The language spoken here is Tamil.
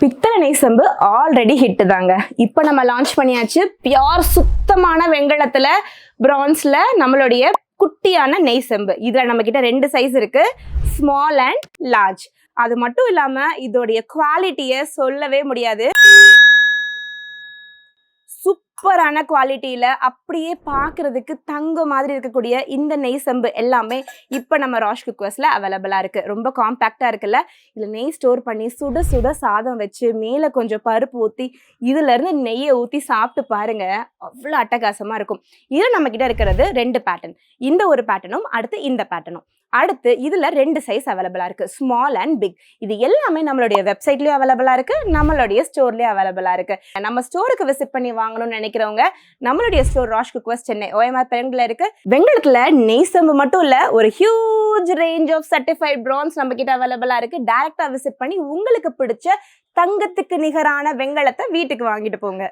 பித்தளை நெய் செம்பு ஆல்ரெடி ஹிட் தாங்க. இப்போ நம்ம லான்ச் பண்ணியாச்சு பியோர் சுத்தமான வெங்கலத்துல பிரான்ஸ்ல நம்மளுடைய குட்டியான நெய் செம்பு. இதுல நம்ம கிட்ட 2 சைஸ் இருக்கு, ஸ்மால் அண்ட் லார்ஜ். அது மட்டும் இல்லாம இதோடைய குவாலிட்டியை சொல்லவே முடியாது. சூப்பரான குவாலிட்டியில அப்படியே பார்க்கறதுக்கு தங்கம் மாதிரி இருக்கக்கூடிய இந்த நெய் செம்பு எல்லாமே இப்போ நம்ம ராஷ் குக்வர்ஸ்ல அவைலபிளா இருக்கு. ரொம்ப காம்பேக்டா இருக்குல்ல. இதுல நெய் ஸ்டோர் பண்ணி சுட சுட சாதம் வச்சு மேல கொஞ்சம் பருப்பு ஊத்தி இதுல இருந்து நெய்யை ஊத்தி சாப்பிட்டு பாருங்க, அவ்வளோ அட்டகாசமா இருக்கும். இது நம்ம கிட்ட இருக்கிறது 2 பேட்டர்ன். இந்த ஒரு பேட்டர்னும் அடுத்து இந்த பேட்டர்னும். அடுத்து இதுல 2 சைஸ் அவைலபிளா இருக்கு, ஸ்மால் அண்ட் பிக். இது எல்லாமே நம்மளுடைய வெப்சைட்லயும் அவைலபிளா இருக்கு, நம்மளுடைய ஸ்டோர்லயும் அவைலபிளா இருக்கு. நம்ம ஸ்டோருக்கு விசிட் பண்ணி வாங்கணும்னு நினைக்கிறவங்க நம்மளுடைய ஸ்டோர் ராஷ் குக்வர்ஸ் சென்னை OMR பெருங்குல இருக்கு. வெங்கலத்துல நெய் செம்பு மட்டும் இல்ல, ஒரு huge range of certified bronze நம்ம கிட்ட அவைலபிளா இருக்கு. டைரக்டா விசிட் பண்ணி உங்களுக்கு பிடிச்ச தங்கத்துக்கு நிகரான வெங்கலத்தை வீட்டுக்கு வாங்கிட்டு போங்க.